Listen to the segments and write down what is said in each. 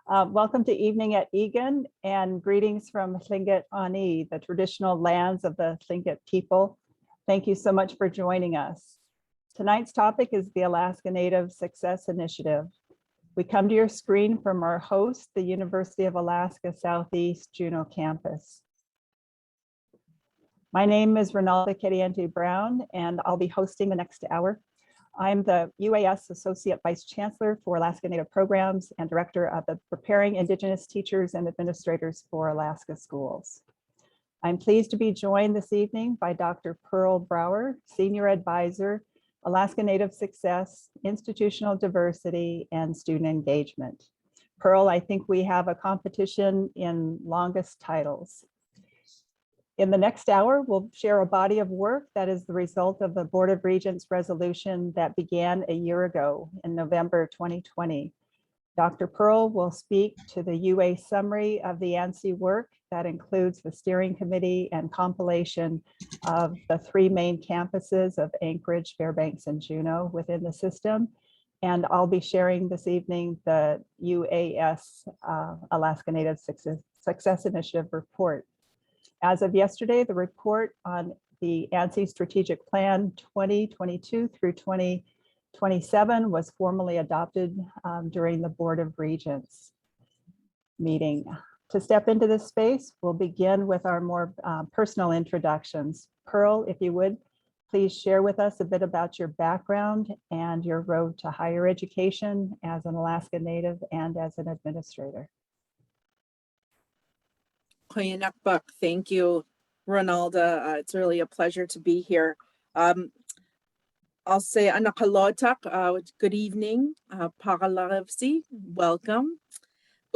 Welcome to Evening at Egan and greetings from Tlingit Ani, the traditional lands of the Tlingit people. Thank you so much for joining us. Tonight's topic is the Alaska Native Success Initiative. We come to your screen from our host, the University of Alaska Southeast Juneau campus. My name is Ronalda Cadiente Brown, and I'll be hosting the next hour. I'm the UAS Associate Vice Chancellor for Alaska Native Programs and Director of the Preparing Indigenous Teachers and Administrators for Alaska Schools. I'm pleased to be joined this evening by Dr. Pearl Brower, Senior Advisor, Alaska Native Success, Institutional Diversity, and Student Engagement. Pearl, I think we have a competition in longest titles. In the next hour, we'll share a body of work that is the result of the Board of Regents resolution that began a year ago in November 2020. Dr. Pearl will speak to the UA summary of the ANSI work that includes the steering committee and compilation of the three main campuses of Anchorage, Fairbanks, and Juneau within the system. And I'll be sharing this evening the UAS Alaska Native Success Initiative report. As of yesterday, the report on the ANSI Strategic Plan 2022 through 2027 was formally adopted during the Board of Regents meeting. To step into this space, we'll begin with our more personal introductions. Pearl, if you would, please share with us a bit about your background and your road to higher education as an Alaska Native and as an administrator. Thank you, Ronalda. It's really a pleasure to be here. I'll say anakalotak, good evening, pagalarevsi, welcome.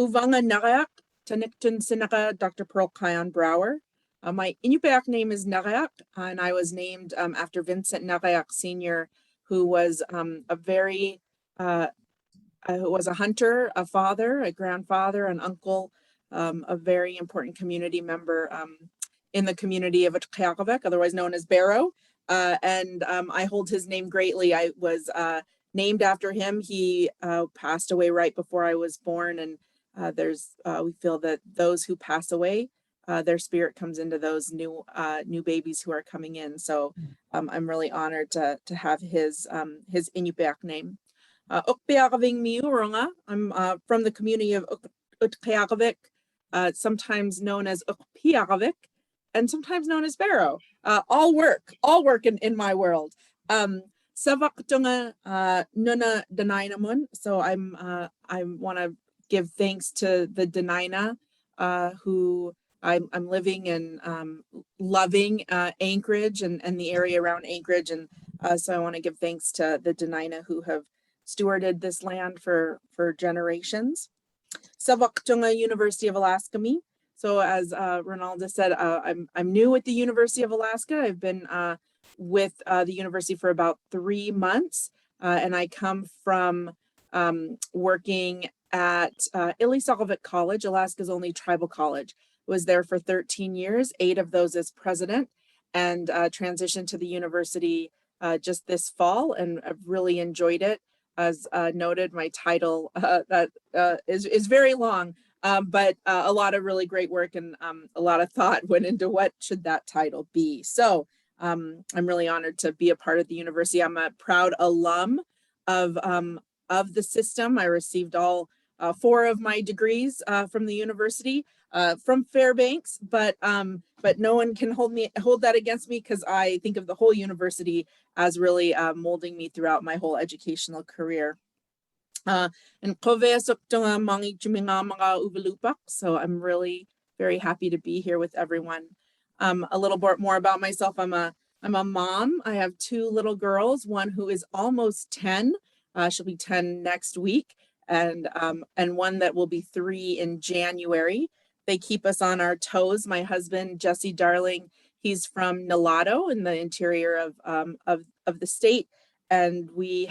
Uvanga narayak, taniktun sinaka, Dr. Pearl Kion Brower. My Inupiaq name is Narayak, and I was named after Vincent Narayak Sr., who was who was a hunter, a father, a grandfather, an uncle, a very important community member in the community of Utqiagvik, otherwise known as Barrow. And I hold his name greatly. I was named after him. He passed away right before I was born. And we feel that those who pass away, their spirit comes into those new babies who are coming in. So I'm really honored to have his Inupiaq name. Ukpiagaving Miurunga. I'm from the community of Utqiagvik, sometimes known as Ukpiagvik, and sometimes known as Barrow. All work in my world. Savaktunga nuna Denainamun. So I want to give thanks to the Denaina, who I'm living in loving Anchorage and the area around Anchorage, and so I want to give thanks to the Denaina who have stewarded this land for generations. Savaktunga University of Alaska me. So as Ronalda said, I'm new at the University of Alaska. I've been with the university for about 3 months, and I come from working at Ilisagvik College, Alaska's only tribal college. Was there for 13 years, 8 of those as president, and transitioned to the university just this fall, and I've really enjoyed it. As noted, my title is very long, but a lot of really great work and a lot of thought went into what should that title be. So I'm really honored to be a part of the university. I'm a proud alum of the system. I received all 4 of my degrees from the university, from Fairbanks, but no one can hold that against me, because I think of the whole university as really molding me throughout my whole educational career. So I'm really very happy to be here with everyone. A little bit more about myself. I'm a mom. I have 2 little girls, one who is almost 10. She'll be 10 next week, and one that will be 3 in January. They keep us on our toes. My husband, Jesse Darling, he's from Nulato in the interior of the state, and we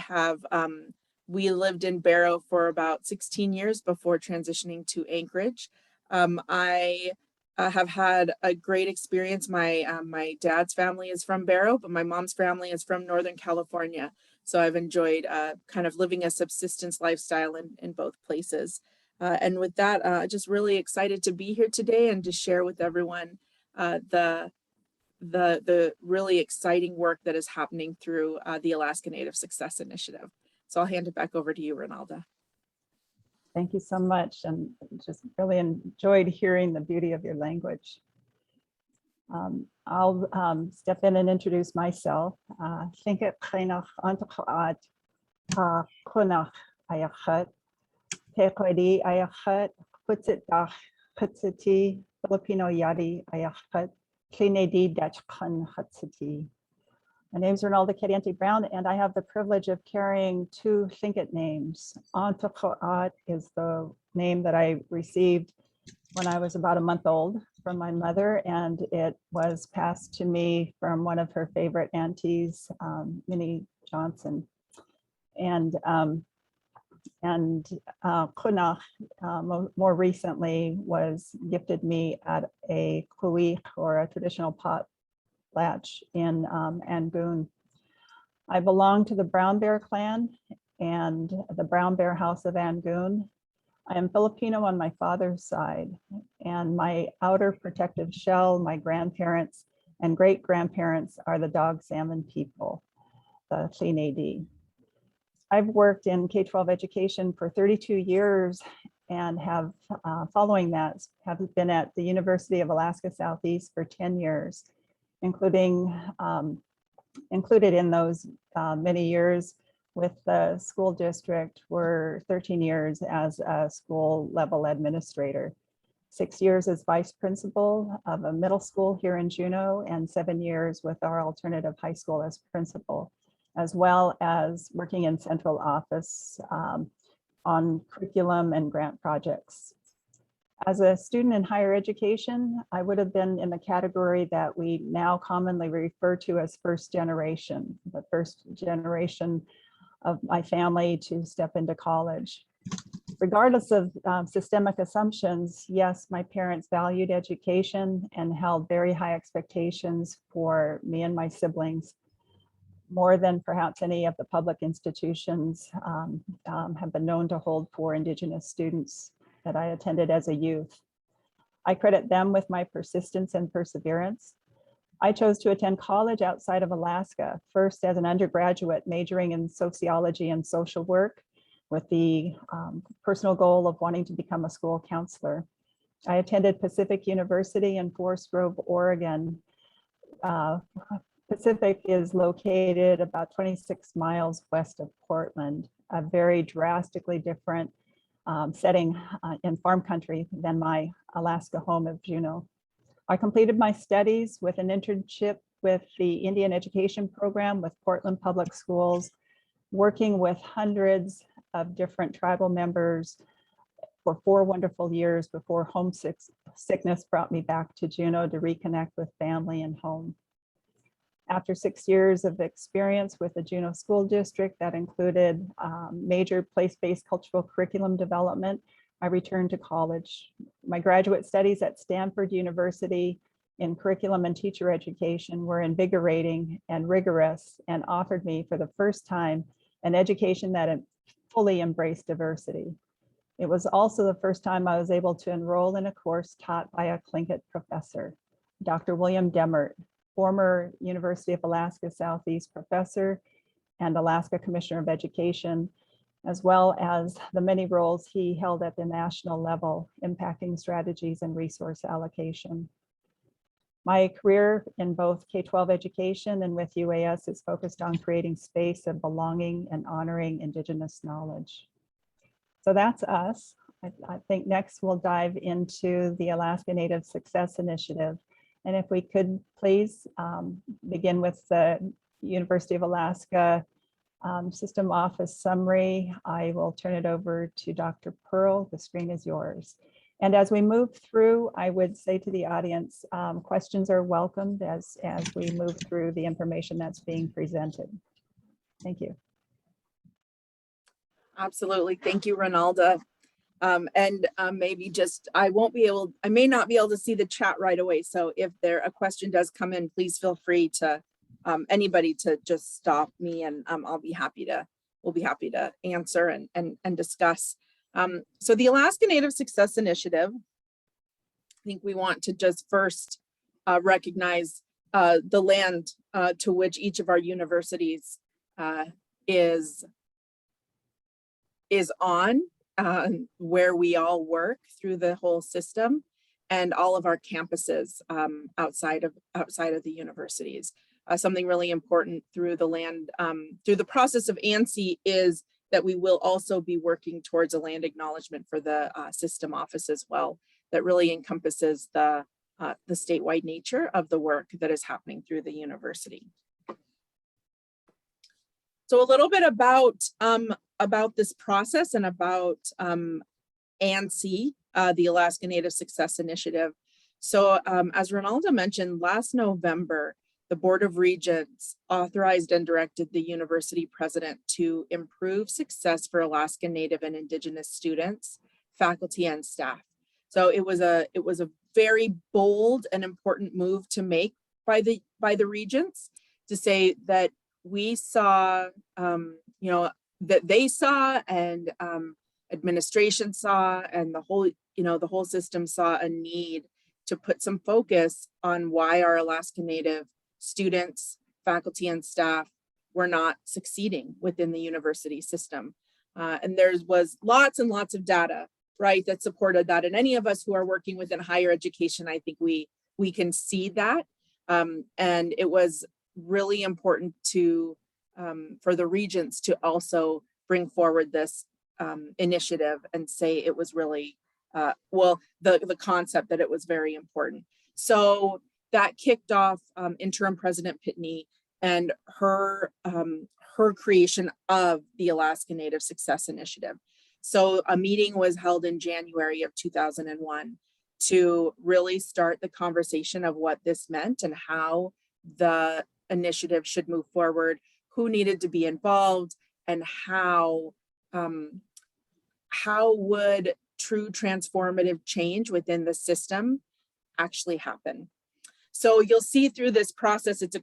lived in Barrow for about 16 years before transitioning to Anchorage. I have had a great experience. My dad's family is from Barrow, but my mom's family is from Northern California. So I've enjoyed kind of living a subsistence lifestyle in both places. And with that, just really excited to be here today and to share with everyone the really exciting work that is happening through the Alaska Native Success Initiative. So I'll hand it back over to you, Ronalda. Thank you so much, and just really enjoyed hearing the beauty of your language. I'll step in and introduce myself. Thinket Khainach Antaqaat Kunach Ayachat, Tekwedi Ayachat, Putsit Dach, Putsiti, Filipino Yadi Ayachat, Klinedi Dachkan Hatsiti. My name is Ronalda Cadiente Brown, and I have the privilege of carrying two Tlingit names. Antaqaat is the name that I received when I was about a month old from my mother, and it was passed to me from one of her favorite aunties, Minnie Johnson. And Kunach, more recently, was gifted me at a kuich, or a traditional potlatch in Angoon. I belong to the Brown Bear clan and the Brown Bear House of Angoon. I am Filipino on my father's side, and my outer protective shell, my grandparents and great-grandparents, are the Dog Salmon people, the Klinedi. I've worked in K-12 education for 32 years and have, following that, have been at the University of Alaska Southeast for 10 years, included in those many years with the school district were 13 years as a school level administrator, 6 years as vice principal of a middle school here in Juneau, and 7 years with our alternative high school as principal, as well as working in central office on curriculum and grant projects. As a student in higher education, I would have been in the category that we now commonly refer to as first generation, the first generation of my family to step into college. Regardless of systemic assumptions, yes, my parents valued education and held very high expectations for me and my siblings, more than perhaps any of the public institutions have been known to hold for Indigenous students that I attended as a youth. I credit them with my persistence and perseverance. I chose to attend college outside of Alaska, first as an undergraduate majoring in sociology and social work with the personal goal of wanting to become a school counselor. I attended Pacific University in Forest Grove, Oregon. Pacific is located about 26 miles west of Portland, a very drastically different setting in farm country than my Alaska home of Juneau. I completed my studies with an internship with the Indian Education Program with Portland Public Schools, working with hundreds of different tribal members for 4 wonderful years before homesickness brought me back to Juneau to reconnect with family and home. After 6 years of experience with the Juneau School District that included major place-based cultural curriculum development, I returned to college. My graduate studies at Stanford University in curriculum and teacher education were invigorating and rigorous, and offered me for the first time an education that fully embraced diversity. It was also the first time I was able to enroll in a course taught by a Tlingit professor, Dr. William Demmert, former University of Alaska Southeast professor and Alaska Commissioner of Education, as well as the many roles he held at the national level, impacting strategies and resource allocation. My career in both K-12 education and with UAS is focused on creating space of belonging and honoring Indigenous knowledge. So that's us. I think next we'll dive into the Alaska Native Success Initiative. And if we could please begin with the University of Alaska System Office summary. I will turn it over to Dr. Pearl. The screen is yours. And as we move through, I would say to the audience, questions are welcomed as we move through the information that's being presented. Thank you. Absolutely. Thank you, Ronalda. Maybe just, I may not be able to see the chat right away. So if a question does come in, please feel free to, anybody to just stop me, and we'll be happy to answer and discuss. So the Alaska Native Success Initiative, I think we want to just first recognize the land to which each of our universities is on, where we all work through the whole system, and all of our campuses outside of the universities. Something really important through the land, through the process of ANSI, is that we will also be working towards a land acknowledgement for the system office as well, that really encompasses the statewide nature of the work that is happening through the university. So a little bit about this process and about ANSI, the Alaska Native Success Initiative. So as Ronalda mentioned, last November, the Board of Regents authorized and directed the university president to improve success for Alaska Native and Indigenous students, faculty, and staff. So it was a very bold and important move to make by the Regents, to say that we saw, that they saw, and administration saw, and the whole system saw a need to put some focus on why our Alaska Native students, faculty, and staff were not succeeding within the university system. And there was lots and lots of data, right, that supported that. And any of us who are working within higher education, I think we can see that. And it was really important to for the Regents to also bring forward this initiative and say it was really the concept that it was very important. So that kicked off interim President Pitney and her creation of the Alaska Native Success Initiative. So a meeting was held in January of 2001 to really start the conversation of what this meant and how the initiative should move forward, who needed to be involved, and how would true transformative change within the system actually happen. So you'll see through this process, it's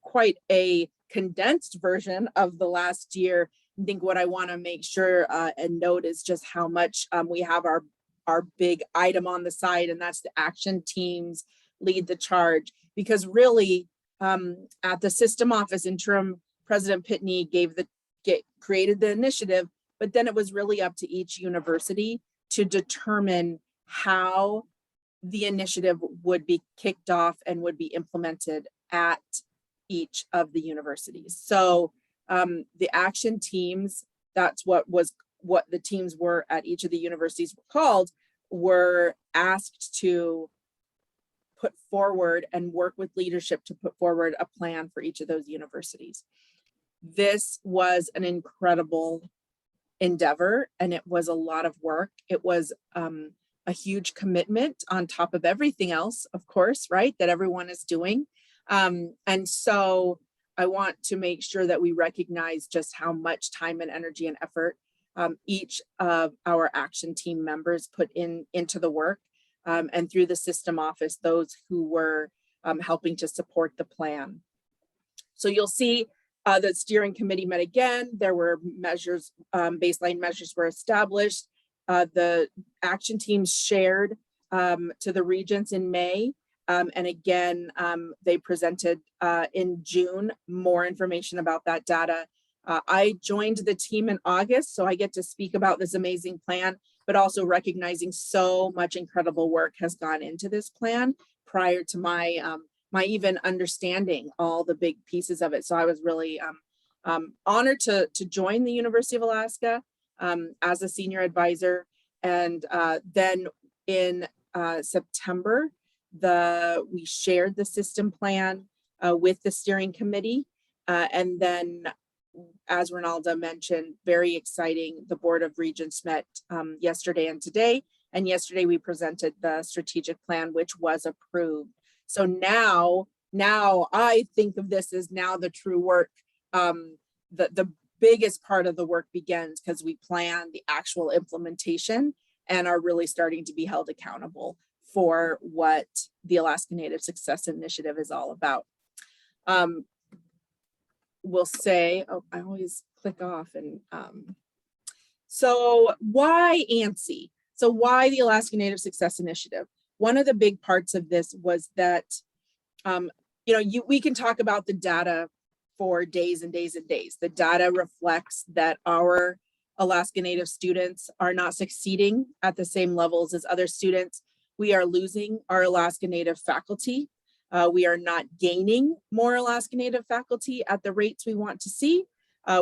quite a condensed version of the last year. I think what I want to make sure and note is just how much we have our big item on the side, and that's the action teams lead the charge. Because really, at the system office, interim President Pitney created the initiative, but then it was really up to each university to determine how the initiative would be kicked off and would be implemented at each of the universities. So the action teams, that's what the teams were at each of the universities were asked to put forward and work with leadership to put forward a plan for each of those universities. This was an incredible endeavor, and it was a lot of work. It was a huge commitment on top of everything else, of course, right, that everyone is doing. And so I want to make sure that we recognize just how much time and energy and effort each of our action team members put into the work, and through the system office, those who were helping to support the plan. So you'll see the steering committee met again. There were measures, baseline measures were established. The action teams shared to the Regents in May. And again, they presented in June more information about that data. I joined the team in August, so I get to speak about this amazing plan, but also recognizing so much incredible work has gone into this plan prior to my even understanding all the big pieces of it. So I was really honored to join the University of Alaska as a senior advisor. And then in September, we shared the system plan with the steering committee. And then, as Ronalda mentioned, very exciting, the Board of Regents met yesterday and today. And yesterday we presented the strategic plan, which was approved. So now I think of this as now the true work. The biggest part of the work begins because we plan the actual implementation and are really starting to be held accountable for what the Alaska Native Success Initiative is all about. We'll say, oh, I always click off. And So why ANSI? So why the Alaska Native Success Initiative? One of the big parts of this was that, we can talk about the data for days and days and days. The data reflects that our Alaska Native students are not succeeding at the same levels as other students. We are losing our Alaska Native faculty. We are not gaining more Alaska Native faculty at the rates we want to see.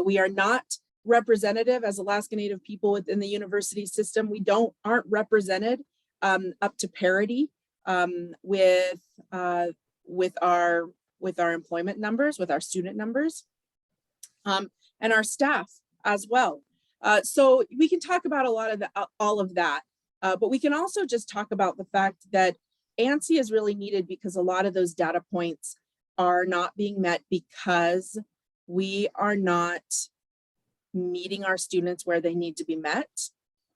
We are not representative as Alaska Native people within the university system. We aren't represented up to parity with our employment numbers, with our student numbers, and our staff as well. So we can talk about all of that, but we can also just talk about the fact that ANSI is really needed because a lot of those data points are not being met because we are not meeting our students where they need to be met.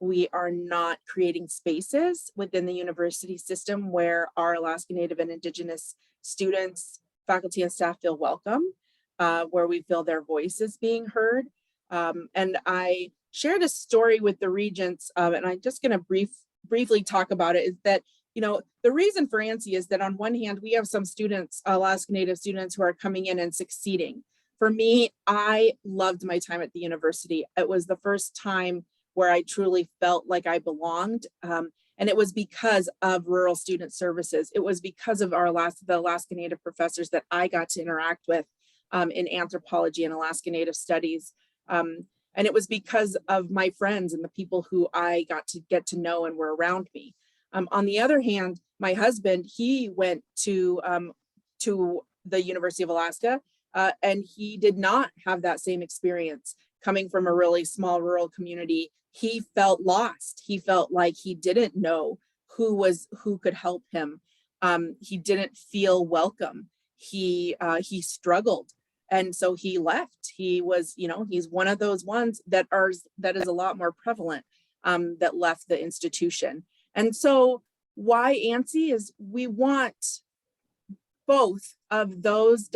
We are not creating spaces within the university system where our Alaska Native and Indigenous students, faculty, and staff feel welcome, where we feel their voice is being heard. And I shared a story with the Regents, and I'm just going to briefly talk about it, is that, the reason for ANSI is that on one hand, we have some students, Alaska Native students, who are coming in and succeeding. For me, I loved my time at the university. It was the first time where I truly felt like I belonged. And it was because of rural student services. It was because of the Alaska Native professors that I got to interact with in anthropology and Alaska Native studies. And it was because of my friends and the people who I got to get to know and were around me. On the other hand, my husband, he went to the University of Alaska, and he did not have that same experience. Coming from a really small rural community, he felt lost. He felt like he didn't know who could help him. He didn't feel welcome. He struggled, and so he left. He was, he's one of those ones that is a lot more prevalent, that left the institution. And so why ANSI is we want both of those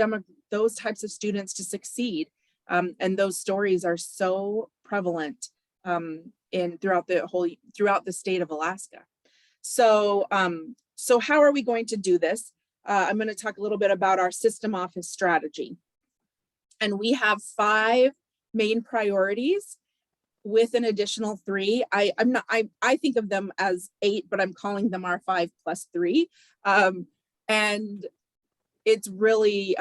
types of students to succeed. And those stories are so prevalent throughout the state of Alaska. So how are we going to do this? I'm going to talk a little bit about our system office strategy. And we have 5 main priorities with an additional 3. I think of them as 8, but I'm calling them our 5 plus 3. And it's really,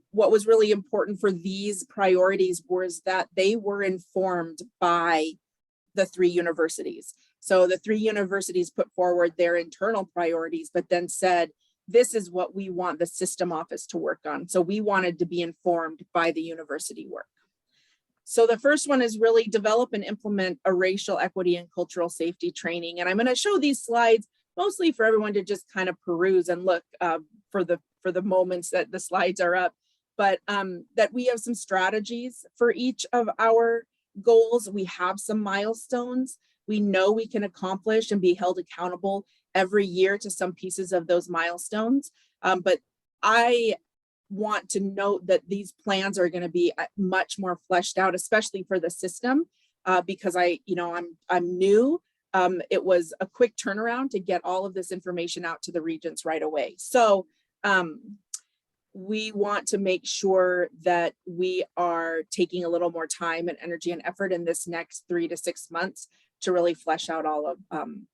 what was really important for these priorities was that they were informed by the 3 universities. So the 3 universities put forward their internal priorities, but then said, this is what we want the system office to work on. So we wanted to be informed by the university work. So the first one is really develop and implement a racial equity and cultural safety training. And I'm going to show these slides mostly for everyone to just kind of peruse and look for the moments that the slides are up, but that we have some strategies for each of our goals. We have some milestones. We know we can accomplish and be held accountable every year to some pieces of those milestones. But I want to note that these plans are going to be much more fleshed out, especially for the system, because I'm new. It was a quick turnaround to get all of this information out to the Regents right away. So we want to make sure that we are taking a little more time and energy and effort in this next 3 to 6 months to really flesh out all of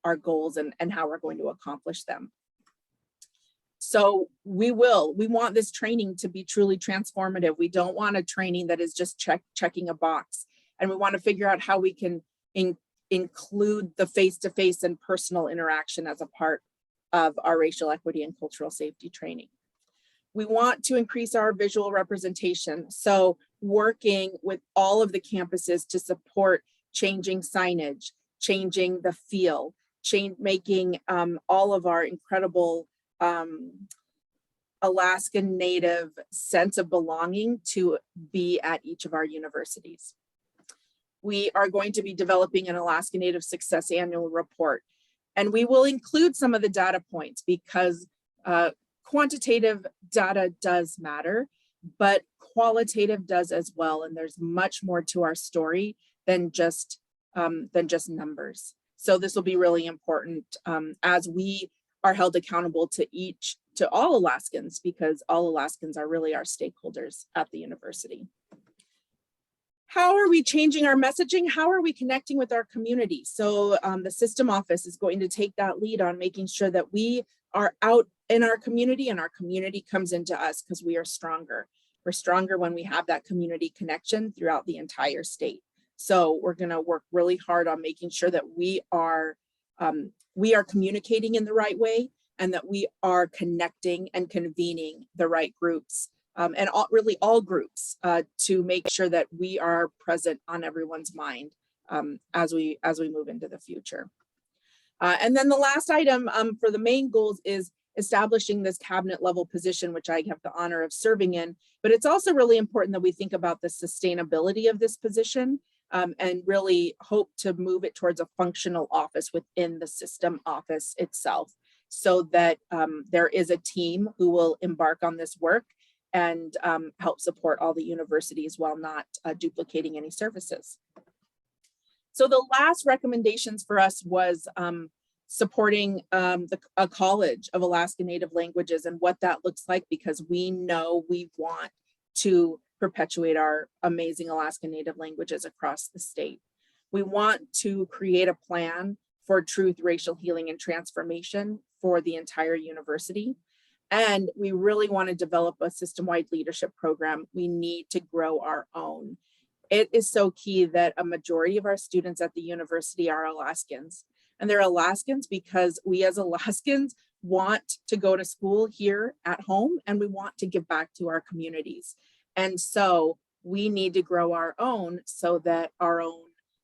our goals and how we're going to accomplish them. So we want this training to be truly transformative. We don't want a training that is just checking a box. And we want to figure out how we can include the face-to-face and personal interaction as a part of our racial equity and cultural safety training. We want to increase our visual representation. So working with all of the campuses to support changing signage, changing the feel, making all of our incredible Alaska Native sense of belonging to be at each of our universities. We are going to be developing an Alaska Native Success Annual Report, and we will include some of the data points because quantitative data does matter, but qualitative does as well. And there's much more to our story than just than just numbers. So this will be really important as we are held accountable to all Alaskans, because all Alaskans are really our stakeholders at the university. How are we changing our messaging? How are we connecting with our community? So the system office is going to take that lead on making sure that we are out in our community and our community comes into us, because we are stronger. We're stronger when we have that community connection throughout the entire state. So we're going to work really hard on making sure that we are communicating in the right way, and that we are connecting and convening the right groups, and really all groups, to make sure that we are present on everyone's mind as we move into the future. And then the last item for the main goals is establishing this cabinet level position, which I have the honor of serving in. But it's also really important that we think about the sustainability of this position, and really hope to move it towards a functional office within the system office itself, so that there is a team who will embark on this work and help support all the universities while not duplicating any services. So the last recommendations for us was supporting a College of Alaska Native Languages and what that looks like, because we know we want to perpetuate our amazing Alaska Native languages across the state. We want to create a plan for truth, racial healing, and transformation for the entire university. And we really want to develop a system-wide leadership program. We need to grow our own. It is so key that a majority of our students at the university are Alaskans. And they're Alaskans because we as Alaskans want to go to school here at home, and we want to give back to our communities. And so we need to grow our own so that our own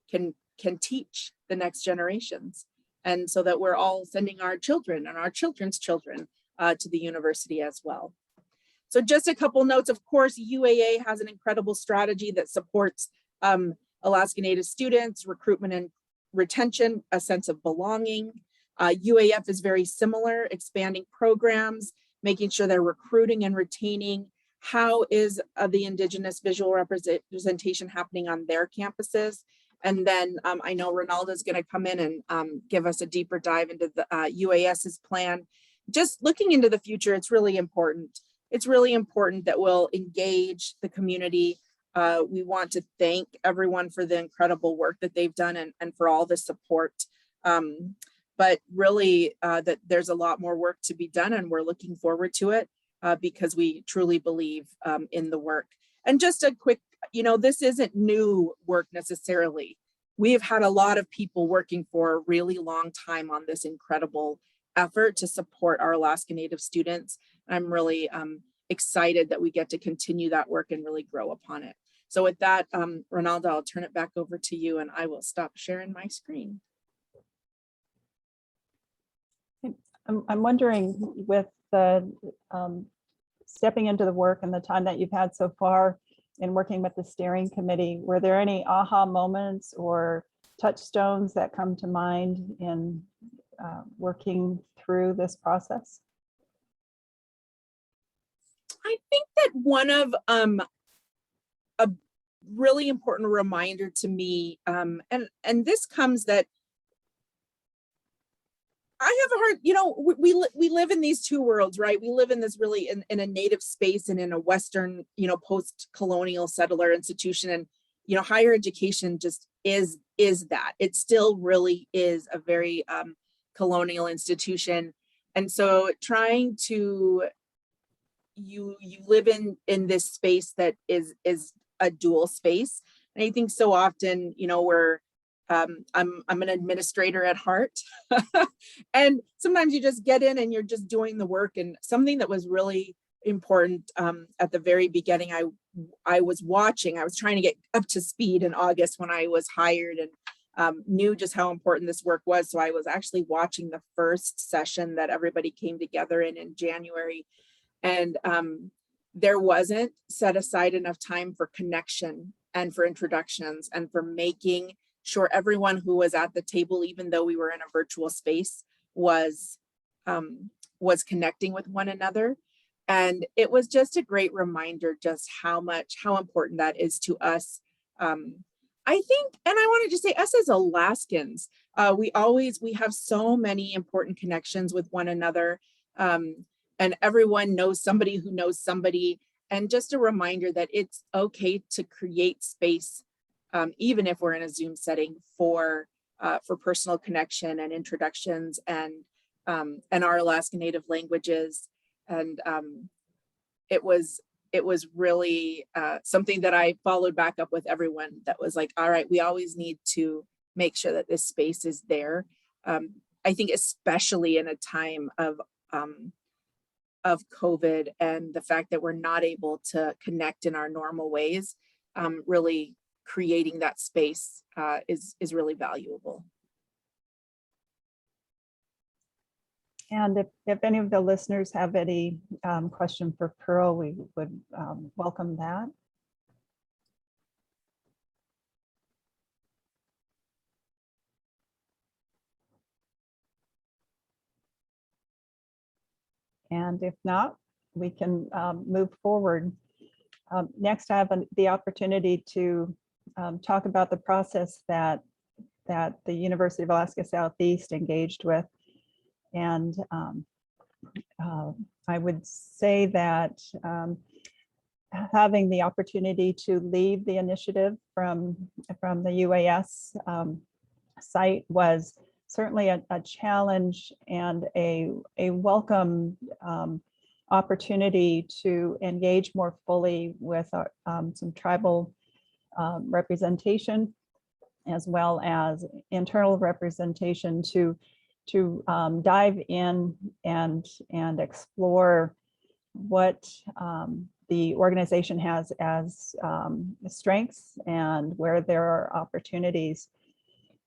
can teach the next generations, and so that we're all sending our children and our children's children to the university as well. So just a couple notes. Of course, UAA has an incredible strategy that supports Alaska Native students, recruitment and retention, a sense of belonging. UAF is very similar, expanding programs, making sure they're recruiting and retaining. How is the Indigenous visual representation happening on their campuses? And then I know Ronalda is going to come in and give us a deeper dive into the UAS's plan. Just looking into the future, it's really important. It's really important that we'll engage the community. We want to thank everyone for the incredible work that they've done and for all the support. But really that there's a lot more work to be done, and we're looking forward to it because we truly believe in the work. And just a quick, this isn't new work necessarily. We have had a lot of people working for a really long time on this incredible effort to support our Alaska Native students. I'm really excited that we get to continue that work and really grow upon it. So with that, Ronalda, I'll turn it back over to you, and I will stop sharing my screen. I'm wondering, with the stepping into the work and the time that you've had so far in working with the steering committee, were there any aha moments or touchstones that come to mind in working through this process? I think that one of a really important reminder to me, and this comes that I have a hard, we live in these two worlds, right? We live in this really in a native space and in a Western, post-colonial settler institution, and higher education just is that. It still really is a very colonial institution, and so trying to you live in this space that is a dual space, and I think so often we're I'm an administrator at heart, and sometimes you just get in and you're just doing the work. And something that was really important at the very beginning, I was trying to get up to speed in August when I was hired, and knew just how important this work was. So I was actually watching the first session that everybody came together in January, and there wasn't set aside enough time for connection and for introductions and for making sure everyone who was at the table, even though we were in a virtual space, was connecting with one another. And it was just a great reminder just how important that is to us. I I think, and I want to just say, us as Alaskans, we have so many important connections with one another, and everyone knows somebody who knows somebody. And just a reminder that it's okay to create space, even if we're in a Zoom setting, for personal connection and introductions and our Alaska Native languages. And it was really something that I followed back up with everyone, that was like, all right, we always need to make sure that this space is there. I think especially in a time of COVID and the fact that we're not able to connect in our normal ways, really creating that space is really valuable. And if any of the listeners have any question for Pearl, we would welcome that. And if not, we can move forward. Next, I have the opportunity to talk about the process that the University of Alaska Southeast engaged with. And I would say that having the opportunity to lead the initiative from the UAS site was certainly a challenge and a welcome opportunity to engage more fully with some tribal representation, as well as internal representation, to dive in and explore what the organization has as strengths and where there are opportunities.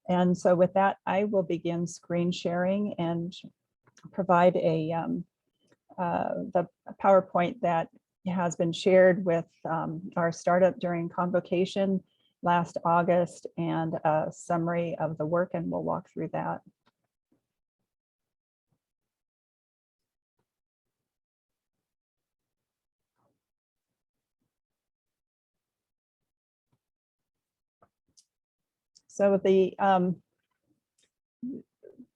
And so with that, I will begin screen sharing and provide the PowerPoint that has been shared with our startup during convocation last August, and a summary of the work, and we'll walk through that. So the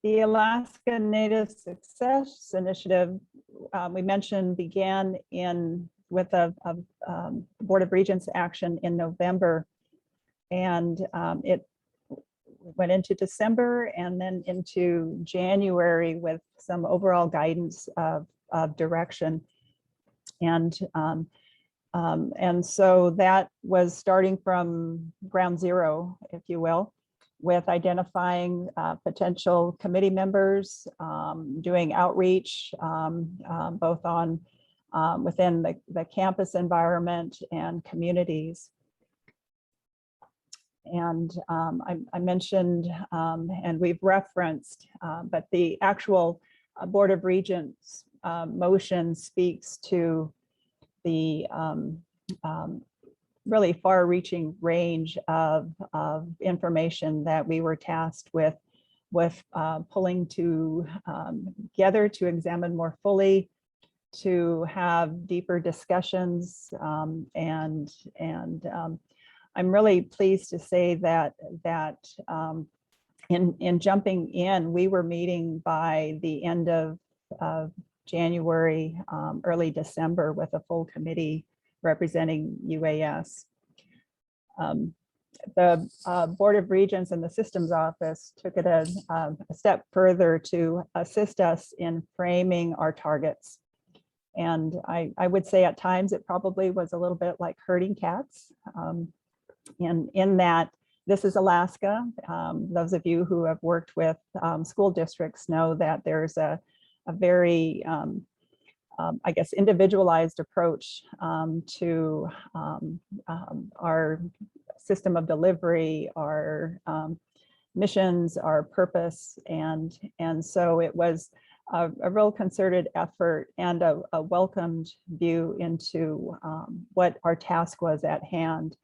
Alaska Native Success Initiative, we mentioned, began with a Board of Regents action in November, and it went into December and then into January with some overall guidance of direction. And so that was starting from ground zero, if you will, with identifying potential committee members, doing outreach, both on within the campus environment and communities. And I mentioned, and we've referenced, but the actual Board of Regents motion speaks to the really far-reaching range of information that we were tasked with pulling together to examine more fully, to have deeper discussions, and I'm really pleased to say that in jumping in, we were meeting by the end of January, early December, with a full committee representing UAS. The Board of Regents and the Systems Office took it a step further to assist us in framing our targets. And I would say at times it probably was a little bit like herding cats. In that this is Alaska. Those of you who have worked with school districts know that there's a very, I guess, individualized approach to our system of delivery, our missions, our purpose. And so it was a real concerted effort and a welcomed view into what our task was at hand.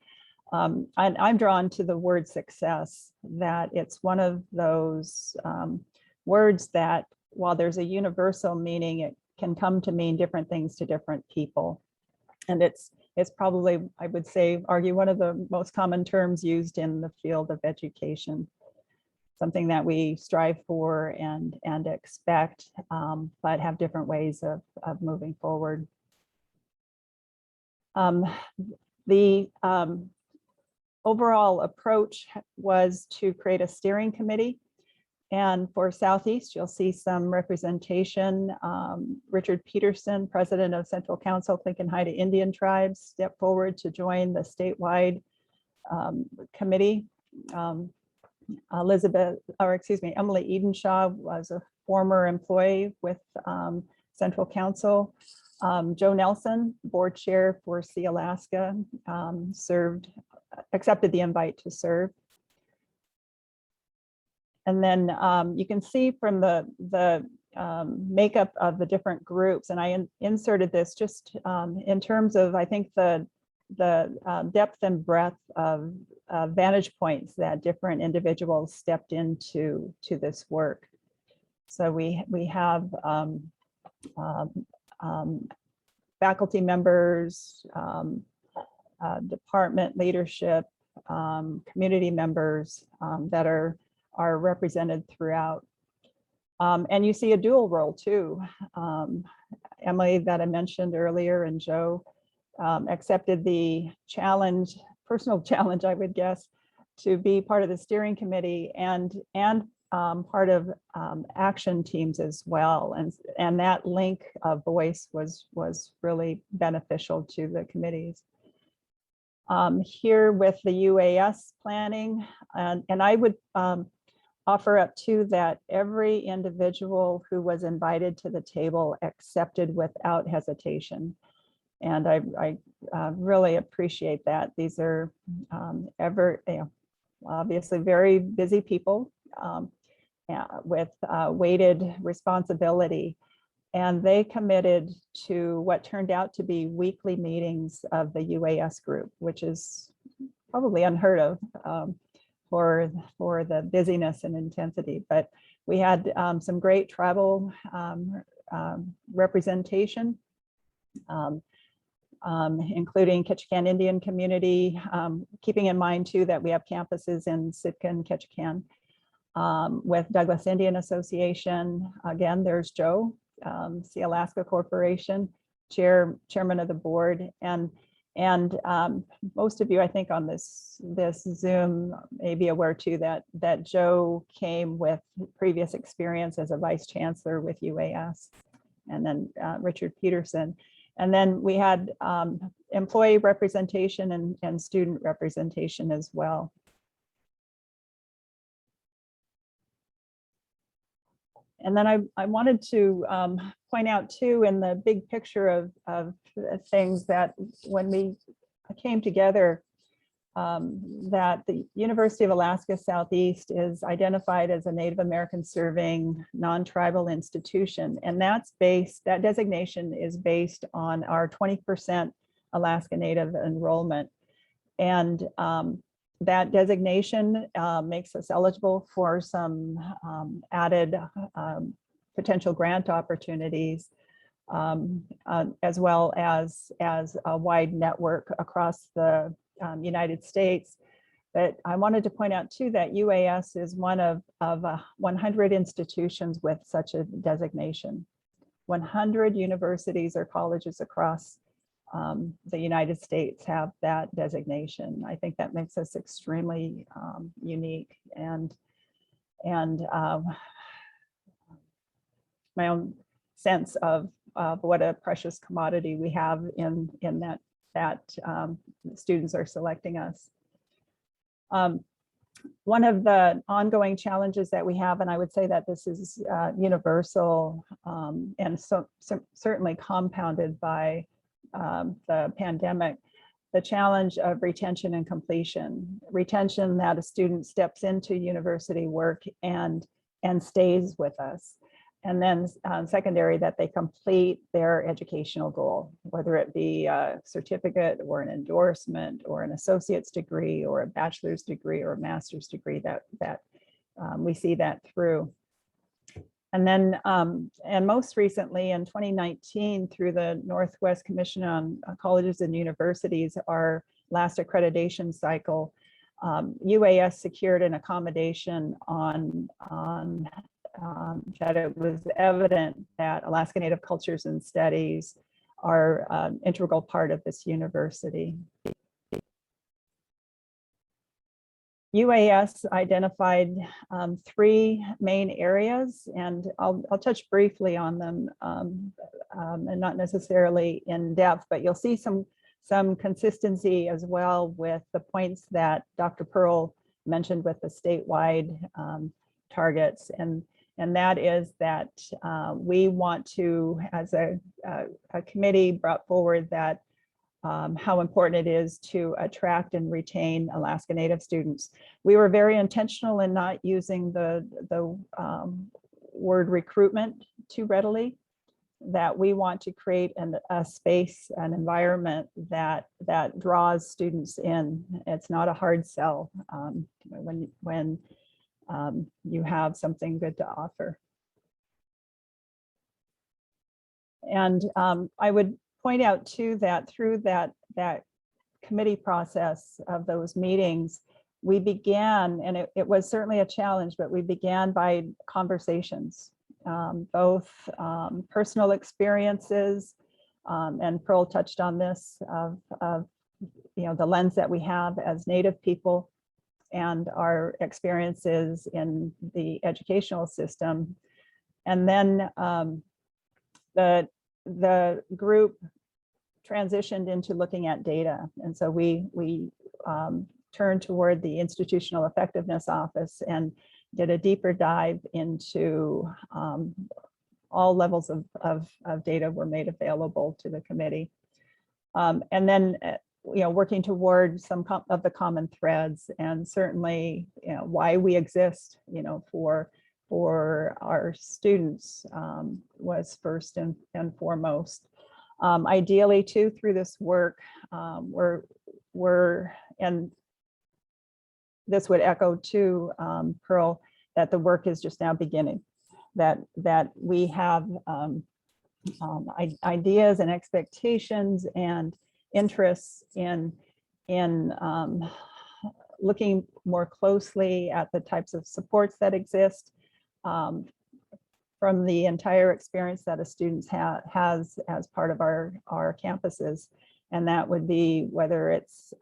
And I'm drawn to the word success, that it's one of those words that, while there's a universal meaning, it can come to mean different things to different people. And it's probably, I would say, argue one of the most common terms used in the field of education. Something that we strive for and expect, but have different ways of moving forward. The overall approach was to create a steering committee. And for Southeast, you'll see some representation. Richard Peterson, president of Central Council, Clinton Haida Indian Tribes, stepped forward to join the statewide committee. Emily Edenshaw was a former employee with Central Council. Joe Nelson, board chair for SEA Alaska, accepted the invite to serve. And then you can see from the makeup of the different groups, and I inserted this just in terms of, I think, the depth and breadth of vantage points that different individuals stepped into this work. So we have faculty members, department leadership, community members that are represented throughout. And you see a dual role too. Emily, that I mentioned earlier, and Joe accepted the challenge, personal challenge, I would guess, to be part of the steering committee and part of action teams as well. And that link of voice was really beneficial to the committees. Here with the UAS planning, and I would offer up too that every individual who was invited to the table accepted without hesitation. And I really appreciate that. These are obviously very busy people with weighted responsibility. And they committed to what turned out to be weekly meetings of the UAS group, which is probably unheard of for the busyness and intensity. But we had some great tribal representation, including Ketchikan Indian community, keeping in mind too that we have campuses in Sitka and Ketchikan, with Douglas Indian Association. Again, there's Joe, SEA Alaska Corporation, chairman of the board, and most of you, I think, on this Zoom may be aware too that Joe came with previous experience as a vice chancellor with UAS, and then Richard Peterson. And then we had employee representation and student representation as well. And then I wanted to point out too, in the big picture of things, that when we came together, that the University of Alaska Southeast is identified as a Native American serving non-tribal institution. And that designation is based on our 20% Alaska Native enrollment. And that designation makes us eligible for some added potential grant opportunities, as well as a wide network across the United States. But I wanted to point out too that UAS is one of 100 institutions with such a designation. 100 universities or colleges across the United States have that designation. I think that makes us extremely unique, and my own sense of what a precious commodity we have in that students are selecting us. One of the ongoing challenges that we have, and I would say that this is universal and certainly compounded by the pandemic, the challenge of retention and completion. Retention, that a student steps into university work and stays with us. And then secondary, that they complete their educational goal, whether it be a certificate or an endorsement or an associate's degree or a bachelor's degree or a master's degree, that we see that through. And then, and most recently in 2019, through the Northwest Commission on Colleges and Universities, our last accreditation cycle, UAS secured an accommodation on that it was evident that Alaska Native cultures and studies are an integral part of this university. UAS identified 3 main areas, and I'll touch briefly on them and not necessarily in depth, but you'll see some consistency as well with the points that Dr. Pearl mentioned with the statewide targets. And that is that we want to, as a committee, brought forward that how important it is to attract and retain Alaska Native students. We were very intentional in not using the word recruitment too readily, that we want to create a space, an environment that draws students in. It's not a hard sell when you have something good to offer. And I would point out too that through that committee process of those meetings, we began, and it was certainly a challenge, but we began by conversations, both personal experiences, and Pearl touched on this, of the lens that we have as Native people and our experiences in the educational system. And then the group transitioned into looking at data. And so we turned toward the Institutional Effectiveness Office and did a deeper dive into all levels of data were made available to the committee. And then, working toward some of the common threads, and certainly, why we exist, for our students was first and foremost. Ideally too, through this work, and this would echo to Pearl, that the work is just now beginning, that we have ideas and expectations and interests in looking more closely at the types of supports that exist from the entire experience that a student has as part of our campuses. And that would be whether it's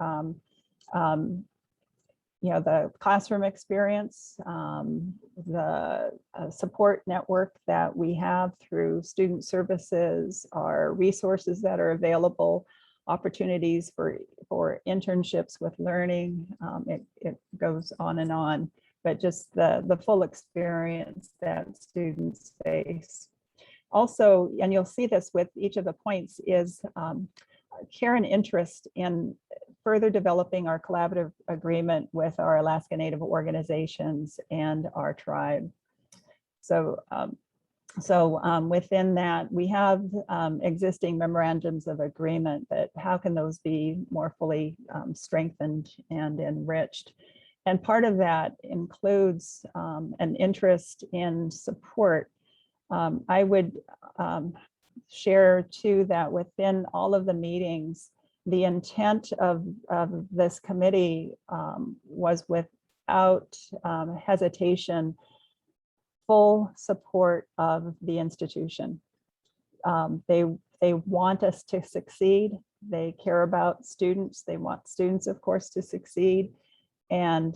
the classroom experience, the support network that we have through student services, our resources that are available, opportunities for internships with learning. It goes on, but just the full experience that students face. Also, and you'll see this with each of the points, is care and interest in further developing our collaborative agreement with our Alaska Native organizations and our tribe. So, within that, we have existing memorandums of agreement, but how can those be more fully strengthened and enriched? And part of that includes an interest in support. I would share too that within all of the meetings, the intent of this committee was without hesitation, full support of the institution. They want us to succeed. They care about students. They want students, of course, to succeed, and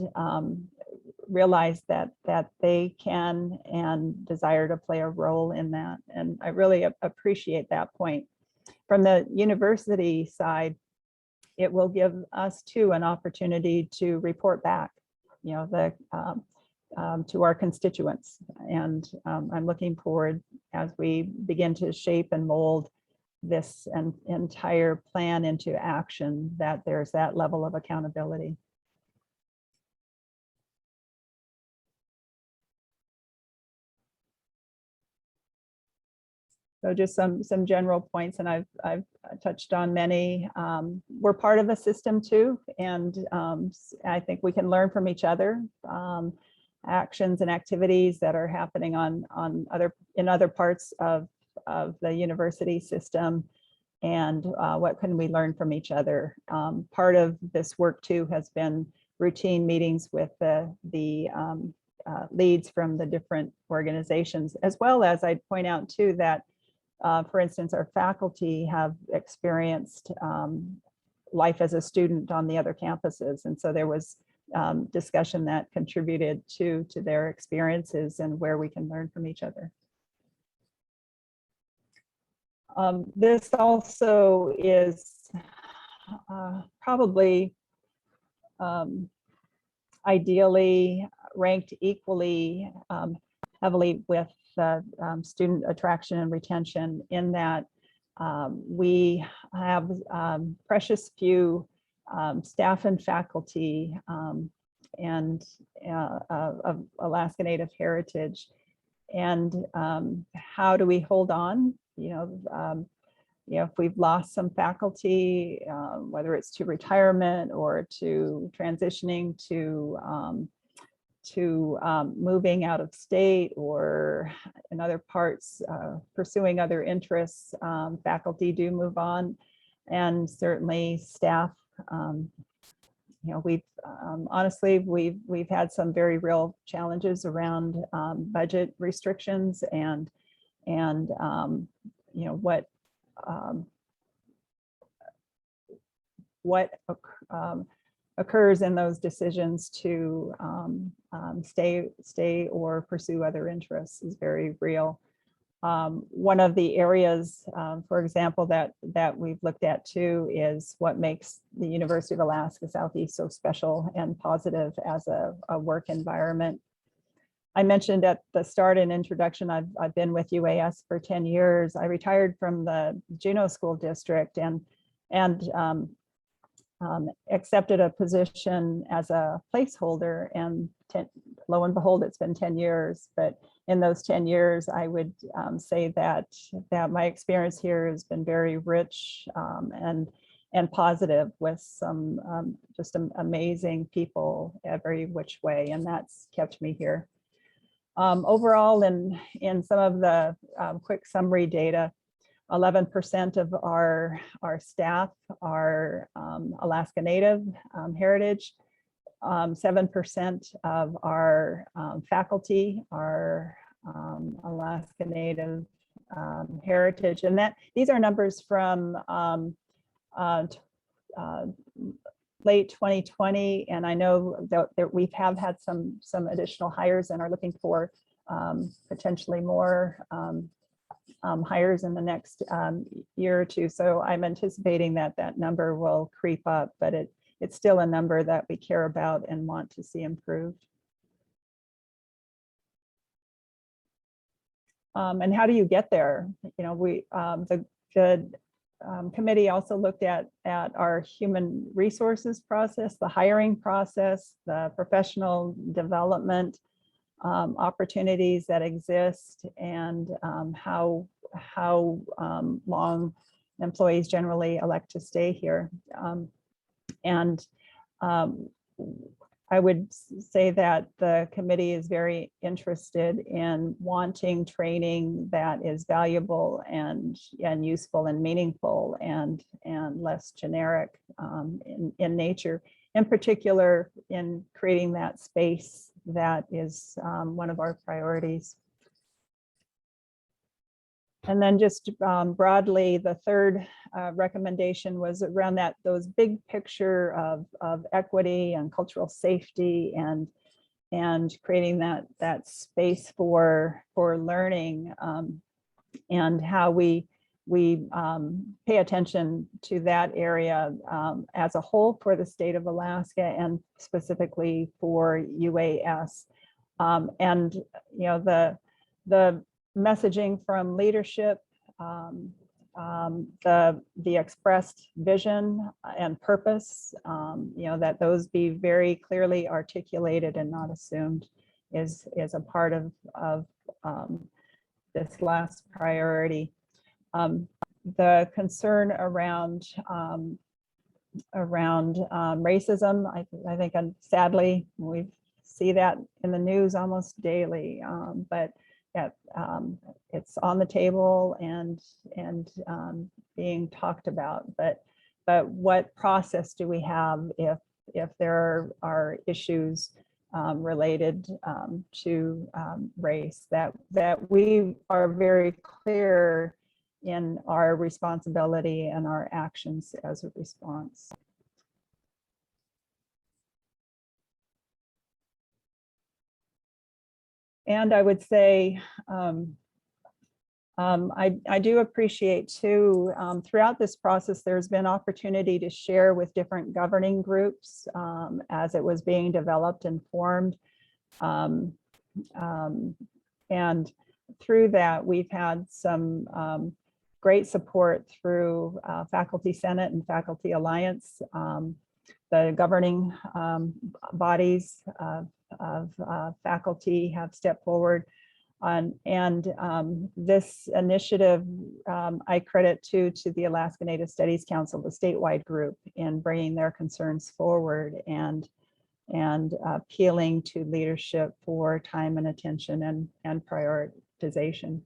realize that they can and desire to play a role in that. And I really appreciate that point. From the university side, it will give us too an opportunity to report back, to our constituents. And I'm looking forward, as we begin to shape and mold this entire plan into action, that there's that level of accountability. So just some general points, and I've touched on many. We're part of the system too, and I think we can learn from each other. actions and activities that are happening in other parts of the university system, and what can we learn from each other. Part of this work too has been routine meetings with the leads from the different organizations, as well as I'd point out too that, for instance, our faculty have experienced life as a student on the other campuses. And so there was discussion that contributed to their experiences and where we can learn from each other. This also is probably ideally ranked equally heavily with student attraction and retention, in that we have precious few staff and faculty and of Alaska Native heritage. And how do we hold on? If we've lost some faculty, whether it's to retirement or to transitioning to moving out of state or in other parts, pursuing other interests, faculty do move on, and certainly staff. We've honestly, we've had some very real challenges around budget restrictions and what occurs in those decisions to stay or pursue other interests is very real. One of the areas, for example, that we've looked at too is what makes the University of Alaska Southeast so special and positive as a work environment. I mentioned at the start in introduction, I've been with UAS for 10 years. I retired from the Juneau School District and accepted a position as a placeholder, and lo and behold, it's been 10 years. But in those 10 years, I would say that my experience here has been very rich and positive, with some just amazing people every which way, and that's kept me here. Overall, in some of the quick summary data, 11% of our staff are Alaska Native heritage. 7% of our faculty are Alaska Native heritage, and these are numbers from late 2020, and I know that we have had some additional hires and are looking for potentially more hires in the next year or two. So I'm anticipating that number will creep up, but it's still a number that we care about and want to see improved. And how do you get there? The committee also looked at our human resources process, the hiring process, the professional development opportunities that exist, and how long employees generally elect to stay here. I would say that the committee is very interested in wanting training that is valuable and useful and meaningful and less generic in nature, in particular in creating that space that is one of our priorities. And then just broadly, the third recommendation was around those big picture of equity and cultural safety and creating that space for learning, and how we pay attention to that area as a whole for the state of Alaska and specifically for UAS. And the messaging from leadership, the expressed vision and purpose, that those be very clearly articulated and not assumed is a part of this last priority. The concern around racism, I think sadly we've see that in the news almost daily, but yeah, it's on the table and being talked about. But what process do we have if there are issues related to race, that we are very clear in our responsibility and our actions as a response. And I would say, I do appreciate too, throughout this process, there's been opportunity to share with different governing groups as it was being developed and formed. And through that, we've had some great support through Faculty Senate and Faculty Alliance, the governing bodies of faculty have stepped forward on, and this initiative I credit to the Alaska Native Studies Council, the statewide group, in bringing their concerns forward and appealing to leadership for time and attention and prioritization.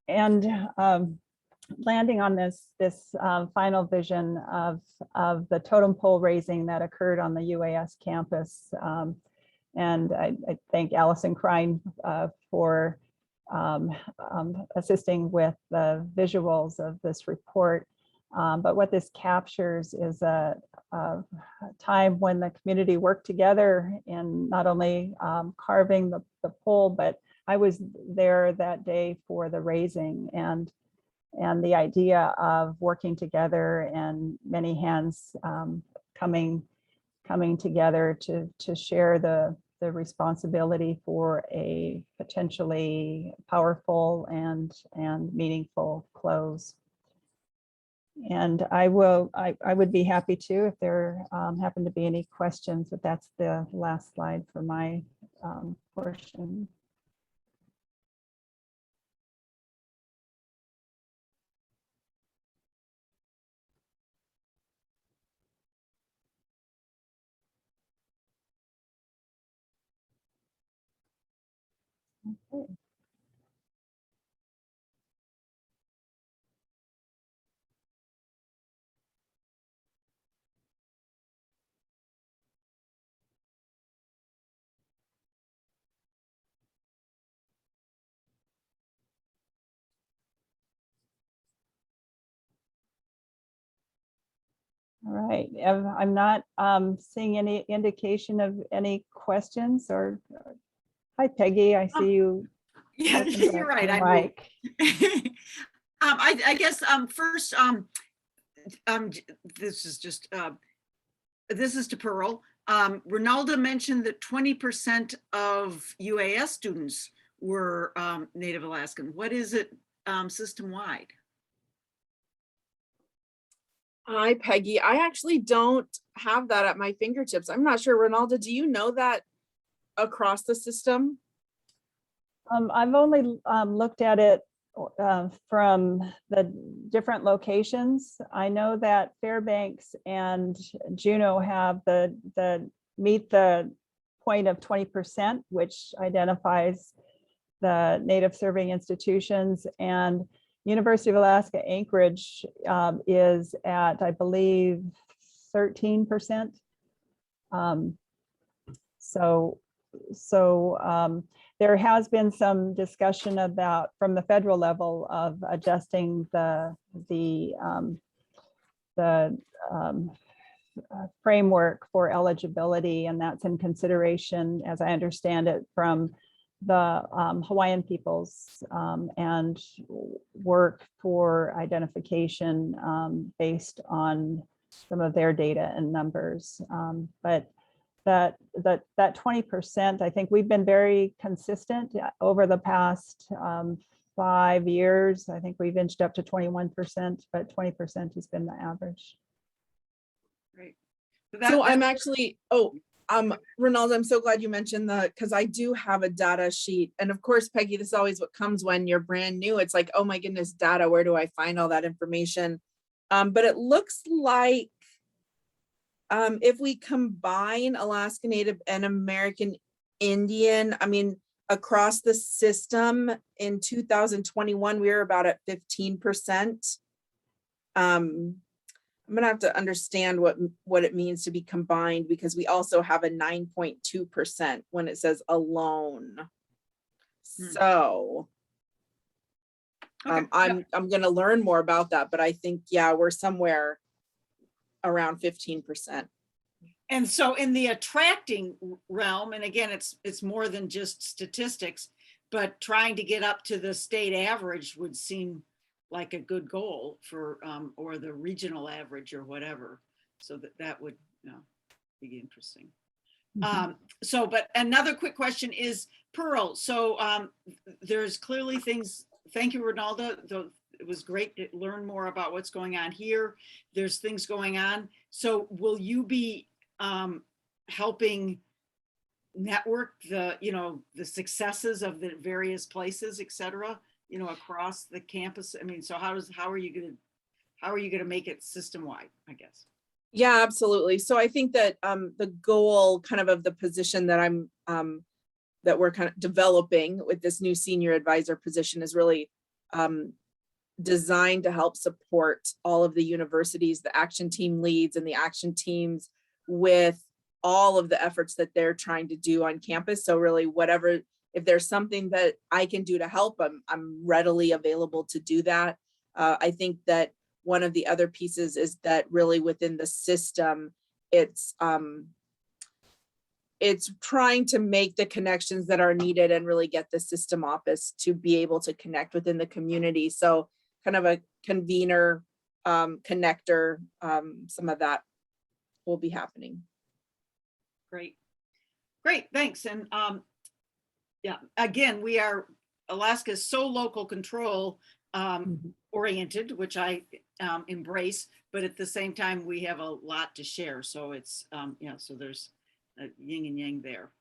And landing on this final vision of the totem pole raising that occurred on the UAS campus. And I thank Allison Krein for assisting with the visuals of this report. But what this captures is a time when the community worked together in not only carving the pole, but I was there that day for the raising, and the idea of working together and many hands coming together to share the responsibility for a potentially powerful and meaningful close. And I would be happy to, if there happen to be any questions, but that's the last slide for my portion. Okay. All right, I'm not seeing any indication of any questions or, hi Peggy, I see you. Yeah, you're right. Mike. I guess first, this is just, this is to Pearl. Ronalda mentioned that 20% of UAS students were Native Alaskan. What is it system-wide? Hi, Peggy. I actually don't have that at my fingertips. I'm not sure. Ronalda, do you know that across the system? I've only looked at it from the different locations. I know that Fairbanks and Juneau have meet the point of 20%, which identifies the Native serving institutions, and University of Alaska Anchorage is at, I believe, 13%. There has been some discussion about, from the federal level, of adjusting the framework for eligibility, and that's in consideration, as I understand it, from the Hawaiian peoples and work for identification based on some of their data and numbers. But that 20%, I think we've been very consistent over the past 5 years. I think we've inched up to 21%, but 20% has been the average. Right. So I'm actually, Ronald, I'm so glad you mentioned that, because I do have a data sheet. And of course, Peggy, this is always what comes when you're brand new. It's like, oh my goodness, data, where do I find all that information? But it looks like If we combine Alaska Native and American Indian, I mean, across the system in 2021, we were about at 15%. I'm gonna have to understand what it means to be combined, because we also have a 9.2% when it says alone. So Okay. I'm gonna learn more about that, but I think, yeah, we're somewhere around 15%. And so in the attracting realm, and again, it's more than just statistics, but trying to get up to the state average would seem like a good goal for, or the regional average or whatever. So that would, you know, be interesting. So, but another quick question is, Pearl, so there's clearly things, thank you, Ronalda, it was great to learn more about what's going on here. There's things going on. So will you be helping network the, you know, the successes of the various places, et cetera, you know, across the campus? I mean, so how are you going to make it system-wide, I guess? Yeah, absolutely. So I think that the goal kind of the position that that we're kind of developing with this new senior advisor position is really designed to help support all of the universities, the action team leads and the action teams with all of the efforts that they're trying to do on campus. So really, whatever, if there's something that I can do to help, I'm readily available to do that. I think that one of the other pieces is that really within the system, it's trying to make the connections that are needed and really get the system office to be able to connect within the community. So kind of a convener, connector, some of that will be happening. Great, thanks. And yeah, again, Alaska is so local control oriented, which I embrace, but at the same time, we have a lot to share. So it's, yeah, so there's a yin and yang there.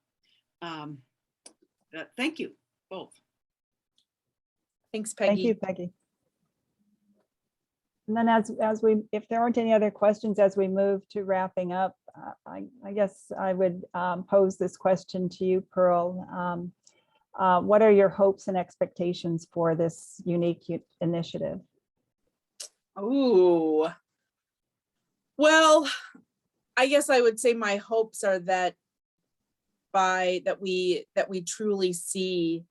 Thank you both. Thanks, Peggy. Thank you, Peggy. And then if there aren't any other questions as we move to wrapping up, I guess I would pose this question to you, Pearl. What are your hopes and expectations for this unique initiative? Oh, well, I guess I would say my hopes are that we truly see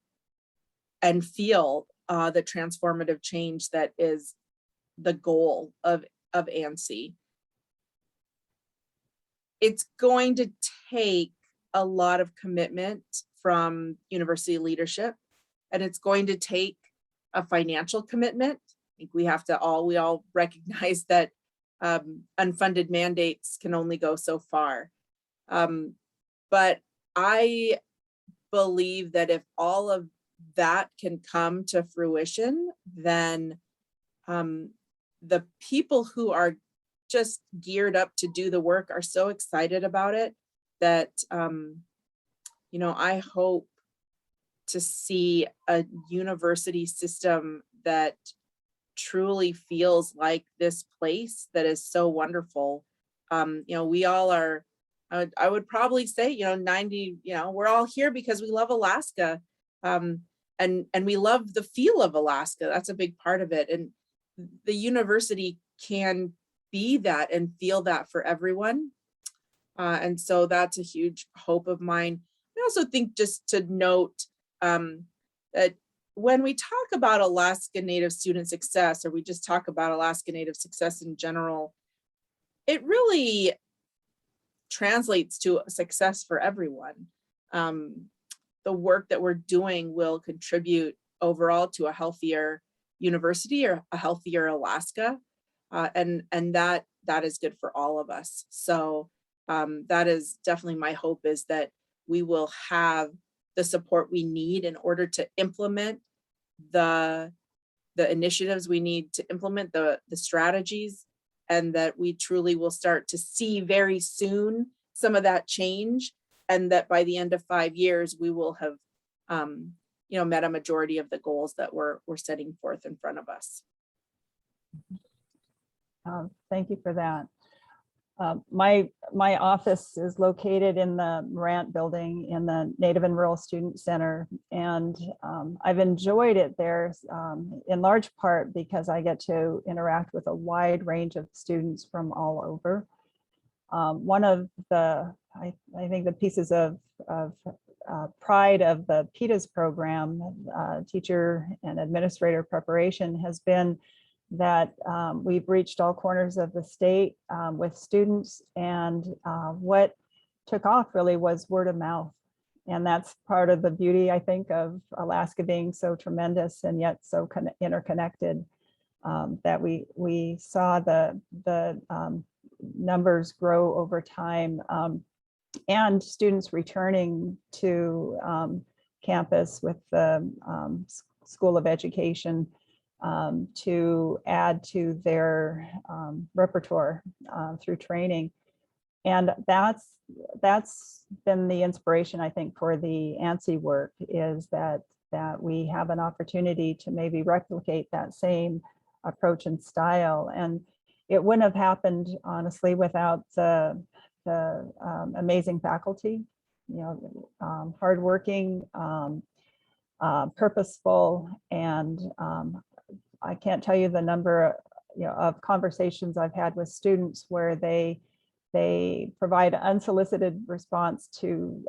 and feel the transformative change that is the goal of ANSI. It's going to take a lot of commitment from university leadership, and it's going to take a financial commitment. I think we all recognize that unfunded mandates can only go so far. But I believe that if all of that can come to fruition, then the people who are just geared up to do the work are so excited about it that, you know, I hope to see a university system that truly feels like this place that is so wonderful. You know, we all are, I would probably say, you know, we're all here because we love Alaska. And we love the feel of Alaska. That's a big part of it. And the university can be that and feel that for everyone. And so that's a huge hope of mine. I also think, just to note, that when we talk about Alaska Native student success, or we just talk about Alaska Native success in general, it really translates to a success for everyone. The work that we're doing will contribute overall to a healthier university or a healthier Alaska, and that is good for all of us. So that is definitely my hope, is that we will have the support we need in order to implement the initiatives we need to implement the strategies, and that we truly will start to see very soon some of that change, and that by the end of 5 years we will have you know, met a majority of the goals that we're setting forth in front of us. Thank you for that. My office is located in the Morant building in the Native and Rural Student Center, and I've enjoyed it there in large part because I get to interact with a wide range of students from all over. One of the, I think the pieces of pride of the PITAAS program, teacher and administrator preparation, has been that we've reached all corners of the state with students, and what took off really was word of mouth. And that's part of the beauty, I think, of Alaska being so tremendous and yet so interconnected, that we saw the numbers grow over time, and students returning to campus with the School of Education to add to their repertoire through training. And that's been the inspiration, I think, for the ANSI work, is that we have an opportunity to maybe replicate that same approach and style. And it wouldn't have happened, honestly, without the amazing faculty, hardworking, purposeful, and I can't tell you the number of conversations I've had with students where they provide unsolicited response to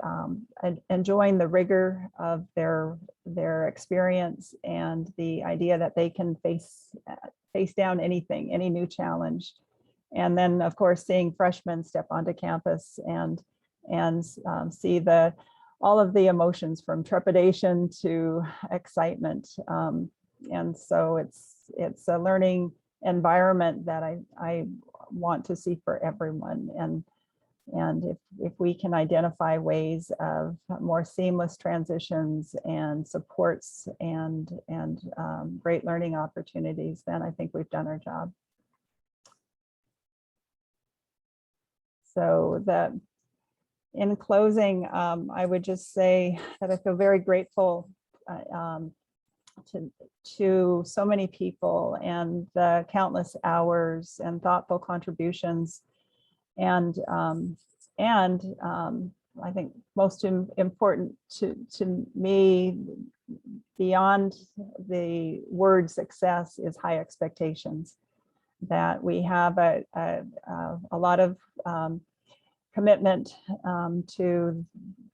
enjoying the rigor of their experience and the idea that they can face down anything, any new challenge. And then, of course, seeing freshmen step onto campus and see all of the emotions from trepidation to excitement. And so it's a learning environment that I want to see for everyone. And if we can identify ways of more seamless transitions and supports and great learning opportunities, then I think we've done our job. So in closing, I would just say that I feel very grateful to so many people and the countless hours and thoughtful contributions. And I think most important to me, beyond the word success, is high expectations. That we have a lot of commitment to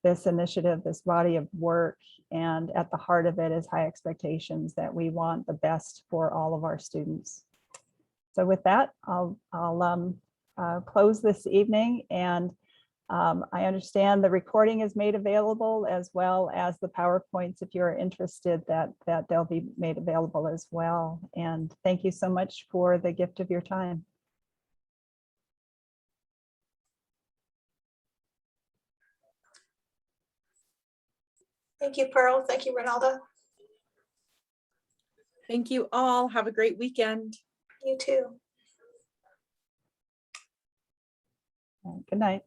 this initiative, this body of work, and at the heart of it is high expectations that we want the best for all of our students. So with that, I'll close this evening, and I understand the recording is made available, as well as the PowerPoints, if you're interested, that they'll be made available as well. And thank you so much for the gift of your time. Thank you, Pearl. Thank you, Ronalda. Thank you all. Have a great weekend. You too. Good night.